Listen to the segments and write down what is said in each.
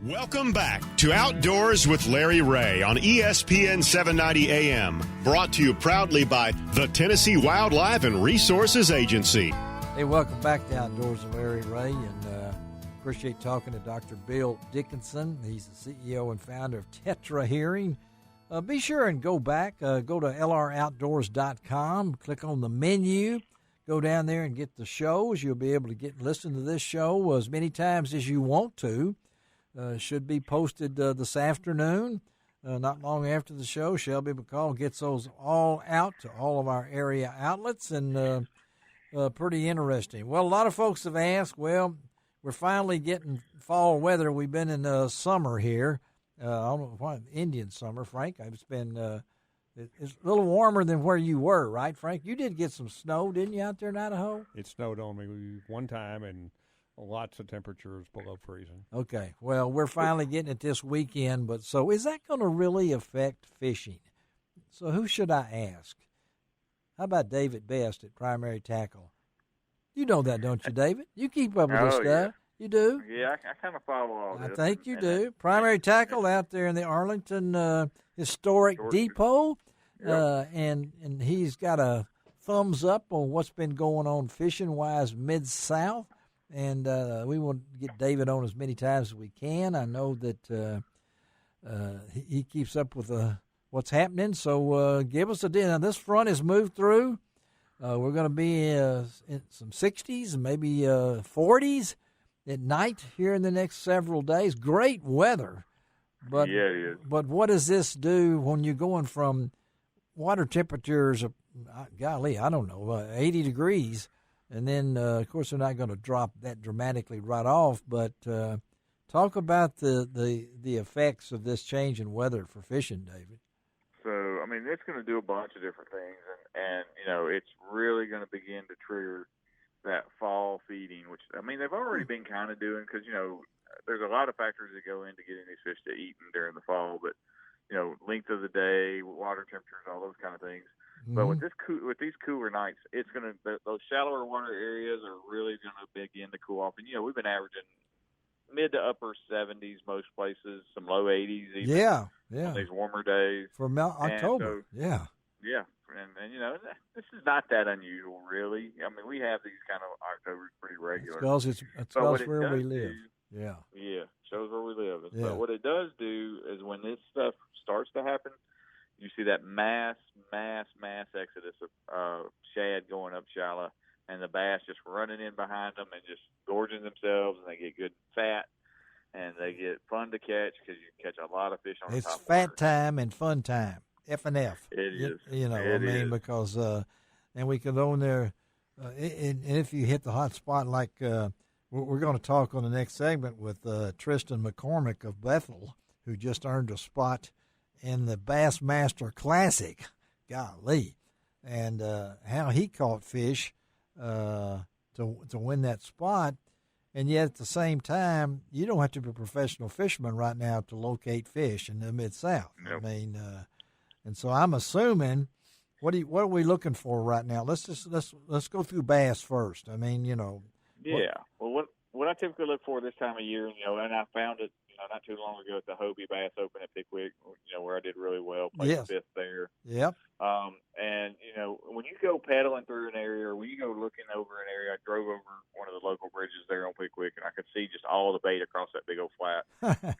Welcome back to Outdoors with Larry Ray on ESPN 790 AM, brought to you proudly by the Tennessee Wildlife and Resources Agency. Hey, welcome back to Outdoors with Larry Ray, and appreciate talking to Dr. Bill Dickinson. He's the CEO and founder of Tetra Hearing. Be sure and go back, go to lroutdoors.com, click on the menu, go down there and get the shows. You'll be able to listen to this show as many times as you want to. Should be posted this afternoon, not long after the show. Shelby McCall gets those all out to all of our area outlets, and pretty interesting. Well, a lot of folks have asked, well, we're finally getting fall weather. We've been in summer here. I don't know what, Indian summer, Frank. It's been it's a little warmer than where you were, right, Frank? You did get some snow, didn't you, out there in Idaho? It snowed on me one time, and lots of temperatures below freezing. Okay. Well, we're finally getting it this weekend, but so is that going to really affect fishing? So who should I ask? How about David Best at Primary Tackle? You know that, don't you, David? You keep up with this stuff. Yeah. You do? Yeah, I kind of follow all this. I think you do. Primary Tackle out there in the Arlington Historic Depot, and he's got a thumbs up on what's been going on fishing-wise Mid-South. And we want to get David on as many times as we can. I know that he keeps up with what's happening. So give us a deal. Now, this front has moved through. We're going to be in some 60s and maybe 40s at night here in the next several days. Great weather. But, yeah, it is. But what does this do when you're going from water temperatures, golly, I don't know, 80 degrees, and then, of course, they're not going to drop that dramatically right off, but talk about the effects of this change in weather for fishing, David. So, I mean, it's going to do a bunch of different things, and you know, it's really going to begin to trigger that fall feeding, which, I mean, they've already been kind of doing because, you know, there's a lot of factors that go into getting these fish to eat during the fall, but, you know, length of the day, water temperatures, all those kind of things. But with these cooler nights, it's going to those shallower water areas are really going to begin to cool off. And you know, we've been averaging mid to upper 70s most places, some low 80s even. Yeah. On these warmer days for October. So, yeah, and you know, this is not that unusual, really. I mean, we have these kind of October pretty regular. It's because where we live. Shows where we live. Yeah. But what it does do is when this stuff starts to happen, you see that mass exodus of shad going up shallow, and the bass just running in behind them and just gorging themselves, and they get good fat, and they get fun to catch because you can catch a lot of fish on the top. It's fat time and fun time, F&F. It is. You know, it is. because and we can own there, and if you hit the hot spot like we're going to talk on the next segment with Tristan McCormick of Bethel, who just earned a spot in the Bassmaster Classic, golly, and how he caught fish to win that spot, and yet at the same time, you don't have to be a professional fisherman right now to locate fish in the Mid-South. Nope. I mean, and so I'm assuming, what are we looking for right now? Let's go through bass first. I mean, you know. Yeah. Well, what I typically look for this time of year, you know, and I found it, you know, not too long ago at the Hobie Bass Open at Pickwick, you know, where I did really well, placed fifth there. Yep. And, you know, when you go paddling through an area or when you go looking over an area, I drove over one of the local bridges there on Pickwick, and I could see just all the bait across that big old flat.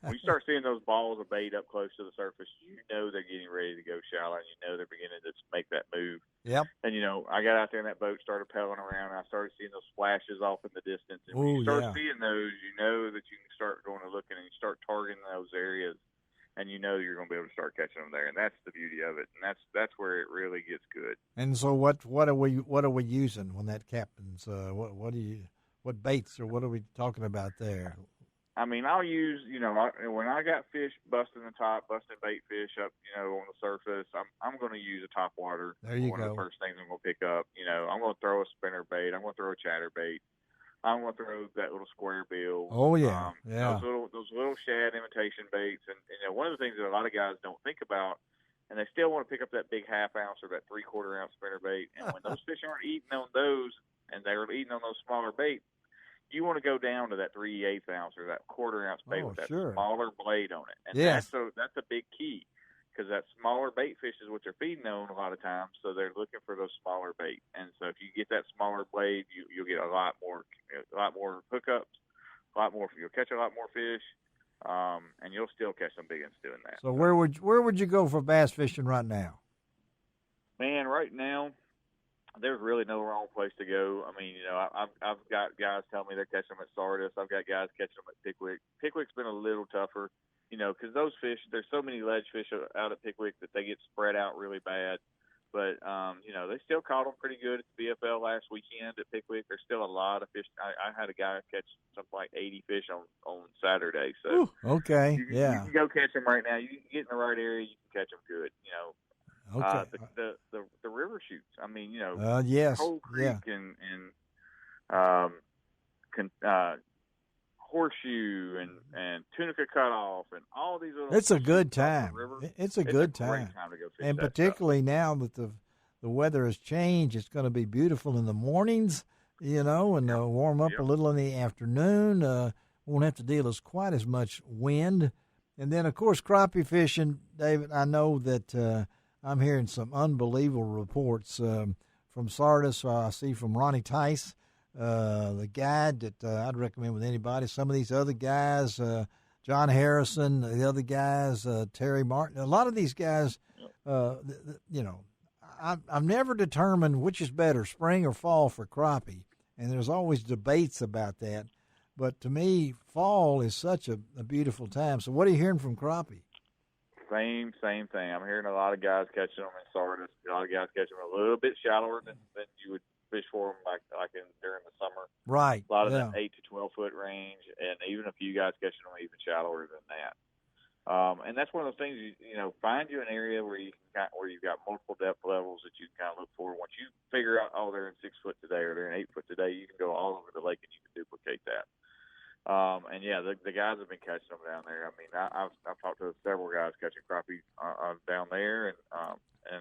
When you start seeing those balls of bait up close to the surface, you know they're getting ready to go shallow, and you know they're beginning to make that move. Yep. And, you know, I got out there in that boat, started paddling around, and I started seeing those flashes off in the distance. And when you start seeing those, you know that you can start going and looking, and you start targeting those areas, and you know you're going to be able to start catching them there. And that's the beauty of it. And that's where it really gets good. And so what are we using when that happens? What baits or what are we talking about there? I mean, I'll use, you know, when I got fish busting bait fish up, you know, on the surface, I'm going to use a top water. There you go. One of the first things I'm going to pick up. You know, I'm going to throw a spinner bait. I'm going to throw a chatterbait. I'm going to throw that little square bill. Oh, yeah. Those little shad imitation baits. And, you know, one of the things that a lot of guys don't think about, and they still want to pick up that big half-ounce or that three-quarter-ounce spinner bait. And when those fish aren't eating on those and they're eating on those smaller baits, you want to go down to that 3/8 ounce or that quarter ounce bait with that sure. smaller blade on it. And Yes. that's a big key, because that smaller bait fish is what they're feeding on a lot of times, so they're looking for those smaller bait. And so if you get that smaller blade, you'll get a lot more hookups, you'll catch a lot more fish, and you'll still catch some big ones doing that. So where would you go for bass fishing right now? Man, right now, there's really no wrong place to go. I mean, I've got guys telling me they're catching them at Sardis. I've got guys catching them at Pickwick. Pickwick's been a little tougher, because those fish, there's so many ledge fish out at Pickwick that they get spread out really bad. But, they still caught them pretty good at the BFL last weekend at Pickwick. There's still a lot of fish. I had a guy catch something like 80 fish on Saturday. So Ooh, okay, you yeah. can go catch them right now. You get in the right area, you can catch them good, Okay. The river shoots. I mean, Yes, Coal Creek yeah. and Horseshoe and Tunica Cutoff and all these little. It's a good shoots off the time. river. It's a It's good a great time. time to go fish And that particularly now that the weather has changed, it's going to be beautiful in the mornings, and warm up a little in the afternoon. Won't have to deal with quite as much wind. And then, of course, crappie fishing, David, I know that I'm hearing some unbelievable reports from Sardis. I see from Ronnie Tice, the guide that I'd recommend with anybody. Some of these other guys, John Harrison, the other guys, Terry Martin, a lot of these guys, I've never determined which is better, spring or fall for crappie, and there's always debates about that. But to me, fall is such a beautiful time. So what are you hearing from crappie? Same thing. I'm hearing a lot of guys catching them in Sardis. A lot of guys catching them a little bit shallower than you would fish for them like during the summer. Right. A lot of that 8 to 12 foot range, and even a few guys catching them even shallower than that. And that's one of those things. Find you an area where you've got multiple depth levels that you can kind of look for. Once you figure out, they're in 6 foot today or they're in 8 foot today, you can go all over the lake and you can duplicate that. The guys have been catching them down there. I mean, I've talked to several guys catching crappie down there, and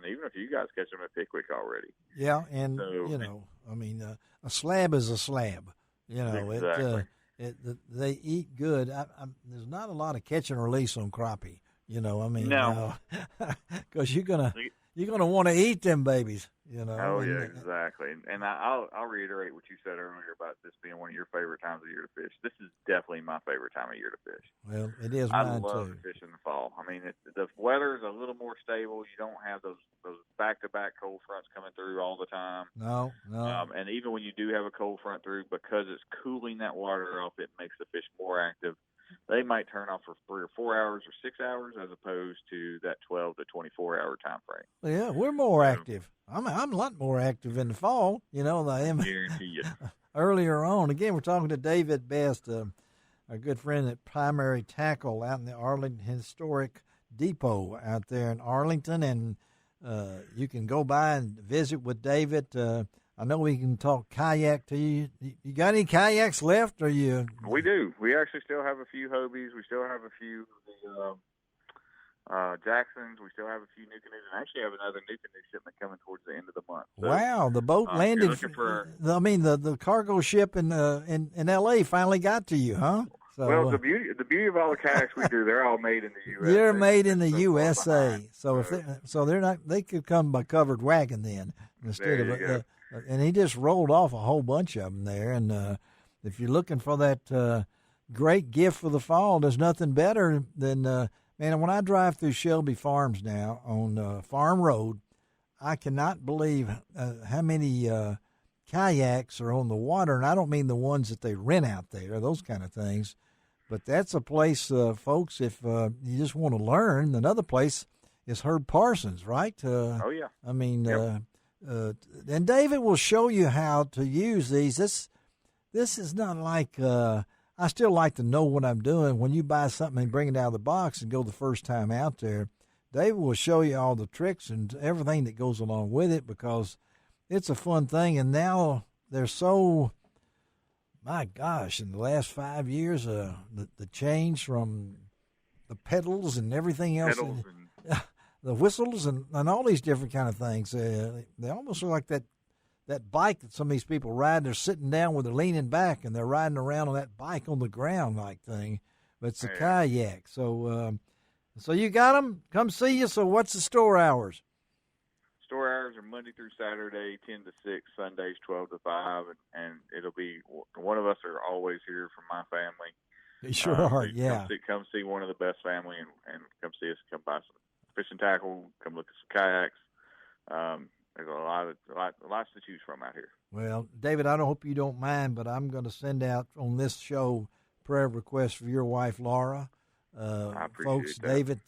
even a few guys catching them at Pickwick already. Yeah, and so, a slab is a slab. Exactly. They eat good. There's not a lot of catch and release on crappie. No, because you're gonna want to eat them babies. Oh yeah, exactly. And I'll reiterate what you said earlier about this being one of your favorite times of year to fish. This is definitely my favorite time of year to fish. Well, it is I mine love too. to fish in the fall. I mean, the weather is a little more stable. You don't have those back-to-back cold fronts coming through all the time. No. And even when you do have a cold front through, because it's cooling that water off, it makes the fish more active. They might turn off for 3 or 4 hours or 6 hours, as opposed to that 12 to 24-hour time frame. Yeah, we're more active. I'm a lot more active in the fall, than I am Guarantee you. earlier on. Again, we're talking to David Best, our good friend at Primary Tackle out in the Arlington Historic Depot out there in Arlington, and you can go by and visit with David. I know we can talk kayak to you. You got any kayaks left? Or you? We do. We actually still have a few Hobies. We still have a few Jacksons. We still have a few new canoes, and actually have another new canoe shipment coming towards the end of the month. So, wow, the boat landed. The cargo ship in L.A. finally got to you, huh? So, well, the beauty of all the kayaks we do, they're all made in the USA. They're made in the USA. So they're not, they could come by covered wagon then instead of. And he just rolled off a whole bunch of them there. And if you're looking for that great gift for the fall, there's nothing better than, man, when I drive through Shelby Farms now on Farm Road, I cannot believe how many kayaks are on the water. And I don't mean the ones that they rent out there, those kind of things. But that's a place, folks, if you just want to learn. Another place is Herb Parsons, right? Oh, yeah. I mean, and David will show you how to use these. This is not like I still like to know what I'm doing. When you buy something and bring it out of the box and go the first time out there, David will show you all the tricks and everything that goes along with it, because it's a fun thing. And now they're so, my gosh, in the last 5 years, the change from the pedals and everything else. The whistles and all these different kind of things. They almost look like that that bike that some of these people ride. They're sitting down where they're leaning back, and they're riding around on that bike on the ground like thing. But it's a kayak. So so you got them. Come see you. So what's the store hours? Store hours are Monday through Saturday, 10 to 6, Sundays 12 to 5, and it'll be one of us are always here from my family. They sure are, yeah. Come see one of the best family and come see us. Come buy some fishing tackle. Come look at some kayaks. There's lots to choose from out here. Well, David, I hope you don't mind, but I'm going to send out on this show prayer requests for your wife, Laura. I appreciate folks, that. David,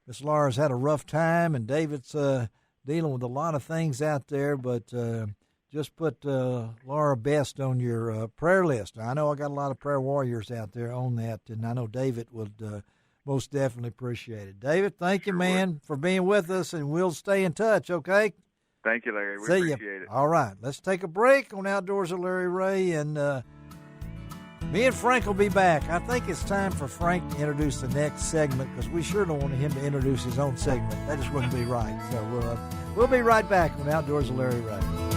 Miss Laura's had a rough time, and David's dealing with a lot of things out there, but just put Laura Best on your prayer list. I know I got a lot of prayer warriors out there on that, and I know David would most definitely appreciate it. David, thank you, man, for being with us, and we'll stay in touch, okay? Thank you, Larry. We See appreciate you. it. All right, let's take a break on Outdoors with Larry Ray, and me and Frank will be back. I think it's time for Frank to introduce the next segment because we sure don't want him to introduce his own segment. That just wouldn't be right. So we'll be right back on Outdoors with Larry Ray.